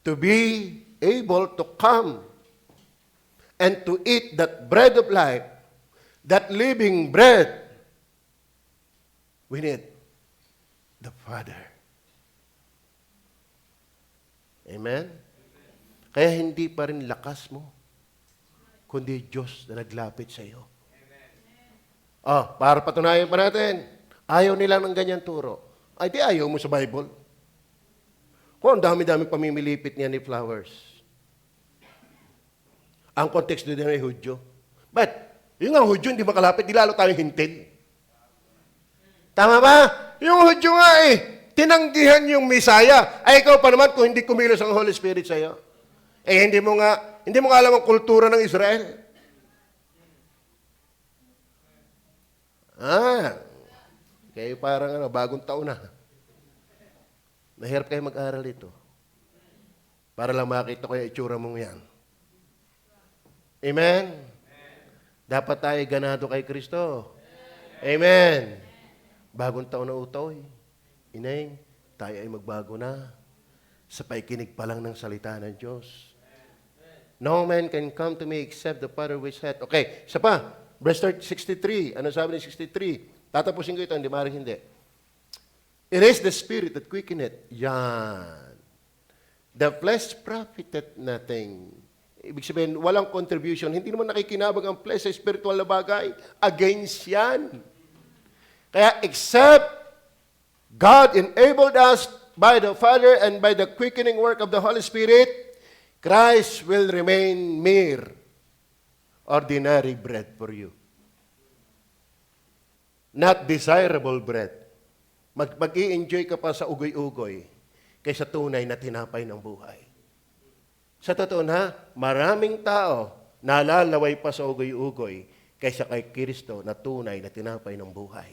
to be able to come and to eat that bread of life, that living bread, we need the Father. Amen? Kaya hindi pa rin lakas mo, kundi Diyos na naglapit sa iyo. Para patunayan pa natin, ayaw nila ng ganyan turo. Ay, di ayaw mo sa Bible. Kung ang dami-dami pamimilipit niya ni Flowers. Ang context doon ay Hudyo. But, yung ang Hudyo, hindi makalapit, di lalo tayong hintin. Tama ba? Yung Hudyo nga tinanggihan yung Misaya. Ay, ikaw pa naman kung hindi kumilos ang Holy Spirit sa iyo. Hindi mo nga alam ang kultura ng Israel. Kayo parang bagong taon na. Mahirap kayo mag-aral ito. Para lang makita ko yung itsura mong yan. Amen? Dapat tayo ganado kay Kristo. Amen? Bagong taon na utoy. Ineng, tayo ay magbago na. Sa paikinig pa lang ng salita ng Diyos. No man can come to me except the Father which hath. Okay, isa pa. Verse 63. Ano sabi ni 63? Tatapusin ko ito, hindi maaaring hindi. It is the Spirit that quickeneth. Yan. The flesh profiteth nothing. Ibig sabihin, walang contribution. Hindi naman nakikinabang ang flesh sa spiritual na bagay. Against yan. Kaya except God enabled us by the Father and by the quickening work of the Holy Spirit, Christ will remain mere ordinary bread for you. Not desirable bread. Mag-i-enjoy ka pa sa ugoy-ugoy kaysa tunay na tinapay ng buhay. Sa totoo na, maraming tao nalalaway pa sa ugoy-ugoy kaysa kay Kristo na tunay na tinapay ng buhay.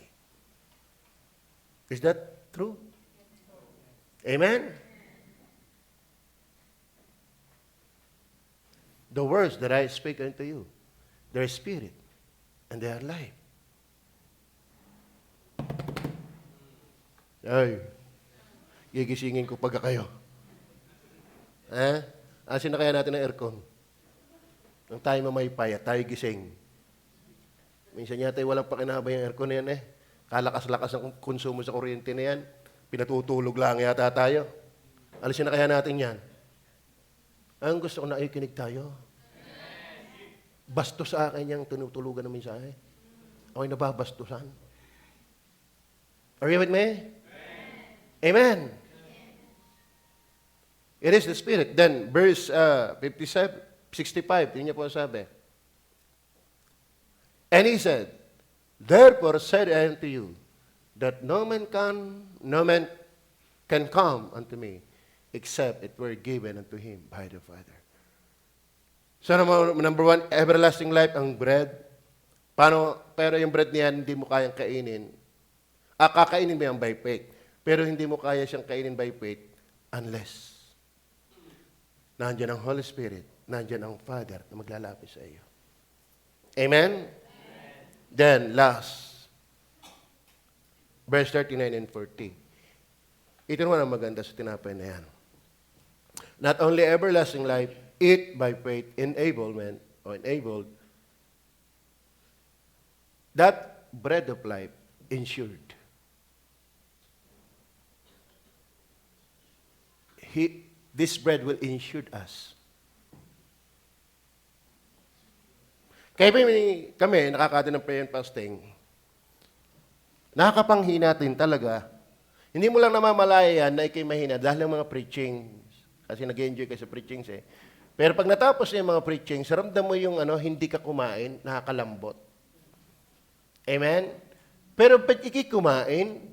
Is that true? Amen? The words that I speak unto you, their spirit and their life. Ay, gigisingin ko pagka kayo. Asin na kaya natin ang aircon? Nang tayo mamaypay at tayo gising. Minsan yata walang pakinabay ang aircon na yan Kalakas-lakas ang konsumo sa kuryente na yan. Pinatutulog lang yata tayo. Alisin na kaya natin yan? Ang gusto ko na ikinig tayo. Bastos sa akin yung tinutulugan ng mensahe. Ako'y nababastusan. Are you with me? Amen. It is the Spirit. Then, verse 65, yun niya po sabi. And he said, therefore said I unto you, that no man can come unto me, except it were given unto him by the Father. So, number one, everlasting life, ang bread. Pero yung bread niyan, hindi mo kayang kainin. Kakainin mo yan by faith. Pero hindi mo kaya siyang kainin by faith unless nandiyan ang Holy Spirit, nandiyan ang Father na maglalapit sa iyo. Amen? Then, last. Verse 39 and 40. Ito naman ang maganda sa tinapay na yan. Not only everlasting life, eat by faith, enabled, that bread of life ensured. This bread will ensure us. Kaya kami, nakakada ng prayer and fasting, nakakapanghi natin talaga. Hindi mo lang namamalaya yan na ikay mahina dahil ng mga preaching. Kasi nag-enjoy ka sa preachings eh. Pero pag natapos na yung mga preachings, ramdam mo yung hindi ka kumain, nakakalambot. Amen? Pero pag ikikumain,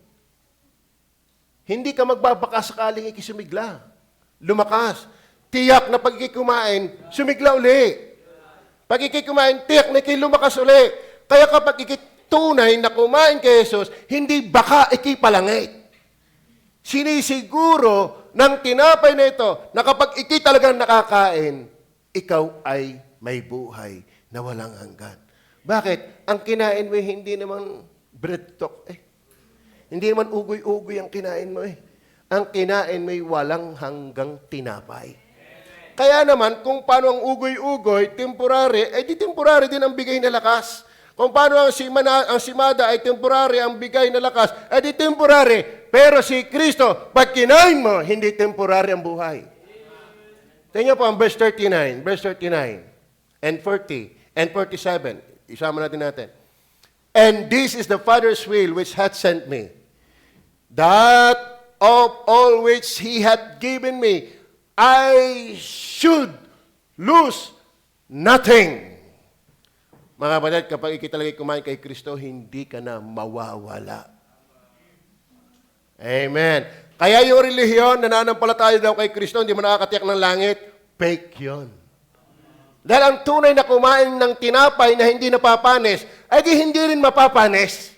hindi ka magbabaka sakaling ikisumigla. Lumakas. Tiyak na pag ikikumain, sumigla uli. Pag ikikumain, tiyak na lumakas uli. Kaya kapag ikitunay na kumain kay Jesus, hindi baka ikipalangit. Sinisiguro ng tinapay na ito na kapag iki talagang nakakain, ikaw ay may buhay na walang hanggan. Bakit? Ang kinain mo hindi naman bread talk eh. Hindi naman ugoy-ugoy ang kinain mo eh. Ang kinain mo walang hanggang tinapay. Kaya naman, kung paano ang ugoy-ugoy, temporary, di temporary din ang bigay na lakas. Kung paano ang simada ay temporary ang bigay na lakas, di temporary. Pero si Kristo, pag kinain mo, hindi temporary ang buhay. Tingnan po ang verse 39 and 40 and 47. Isama natin. And this is the Father's will which hath sent me, that of all which He hath given me, I should lose nothing. Mga kapatid, kapag ikitalagay kumain kay Kristo, hindi ka na mawawala. Amen. Kaya yung relihiyon, nananampalataya daw kay Kristo, hindi mo nakakatiyak ng langit, fake yun. Dahil ang tunay na kumain ng tinapay na hindi napapanis, ay di hindi rin mapapanis.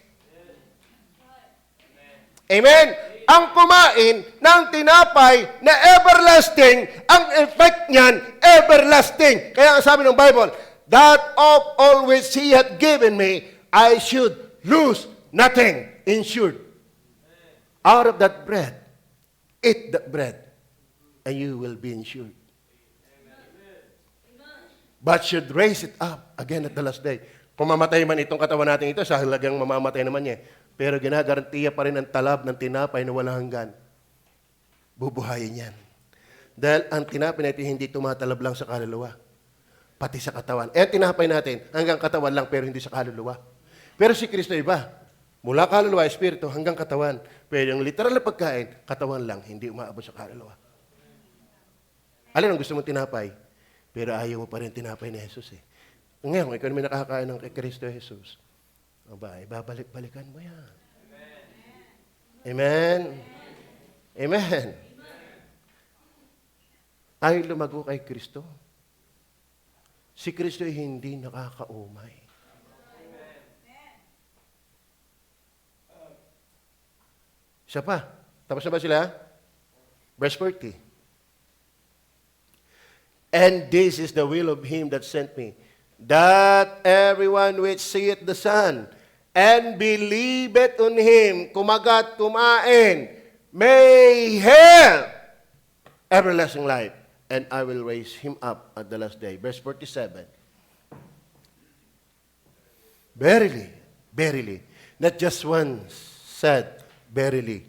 Amen. Ang kumain ng tinapay na everlasting, ang effect niyan, everlasting. Kaya ang sabi ng Bible, that of all which He hath given me, I should lose nothing. Ensured. Out of that bread, eat that bread, and you will be ensured. But should raise it up again at the last day. Kung mamatay man itong katawan natin ito, sa halagang mamamatay naman niya. Pero ginagarantiya pa rin ang talab ng tinapay na walang hanggan. Bubuhayin yan. Dahil ang tinapay natin hindi tumatalab lang sa kaluluwa, pati sa katawan. Eh, tinapay natin hanggang katawan lang pero hindi sa kaluluwa. Pero si Kristo iba. Mula kaluluwa, espiritu, hanggang katawan. Pero yung literal na pagkain, katawan lang, hindi umaabot sa kaluluwa. Alin ang gusto mong tinapay? Pero ayaw mo pa rin tinapay ni Jesus eh. Ngayon, ikaw naman nakakain ng kay Kristo Jesus. Babalik-balikan mo yan. Amen? Amen. Ayaw lumago kay Kristo. Si Kristo ay hindi nakakaumay. Isa pa. Tapos na ba sila? Verse 40. And this is the will of Him that sent me, that everyone which seeth the Son, and believeth on Him, kumagat, kumain, may have everlasting life, and I will raise him up at the last day. Verse 47. Verily, verily, not just once said, verily,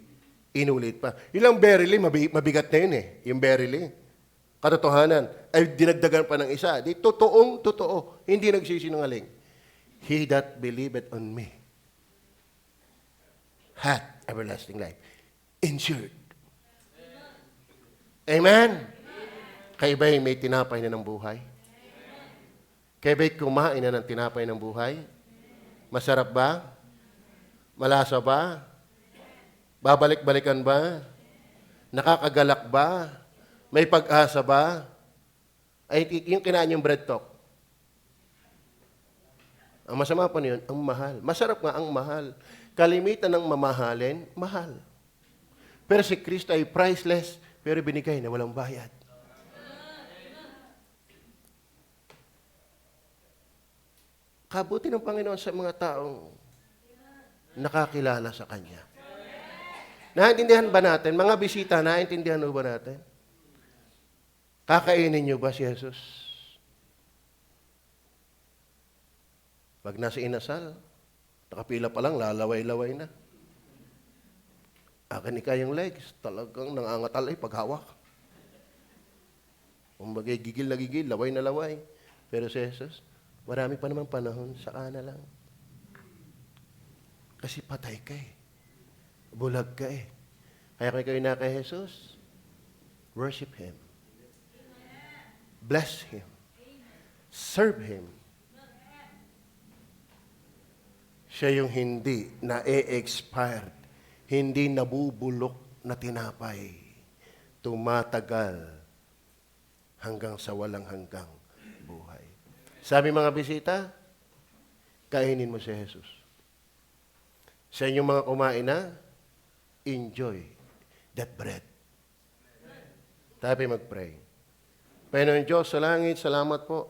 inulit pa. Ilang verily, mabigat na yun eh, yung verily. Katotohanan, ay dinagdagan pa ng isa. Di totoong totoo, hindi nagsisinungaling. He that believeth on me hath everlasting life. Ensured. Amen? Kayo ba'y may tinapay na ng buhay? Kayo ba'y kumain na ng tinapay ng buhay? Masarap ba? Malasa ba? Babalik-balikan ba? Nakakagalak ba? May pag-asa ba? Ay, yung kinain yung bread talk. Ang masama pa niyon, ang mahal. Masarap nga ang mahal. Kalimitan ng mamahalin, mahal. Pero si Kristo ay priceless, pero binigay na walang bayad. Kabuti ng Panginoon sa mga taong nakakilala sa Kanya. Naintindihan ba natin? Mga bisita, naintindihan ba natin? Kakainin niyo ba si Jesus? Pag nasa inasal, nakapila pa lang, lalaway-laway na. Akin yung legs, talagang nangangatalay paghawak. Kumbaga, gigil na gigil, laway na laway. Pero si Jesus, marami pa naman panahon, saka na lang. Kasi patay ka eh. Bulag ka eh. Kaya kayo na kay Jesus, worship Him. Bless Him. Serve Him. Siya yung hindi na-expired, hindi nabubulok na tinapay, tumatagal hanggang sa walang hanggang buhay. Sabi mga bisita, kainin mo si Jesus. Sa inyong mga kumain na, enjoy that bread. Tayo mag-pray. Panginoon Diyos, sa langit, salamat po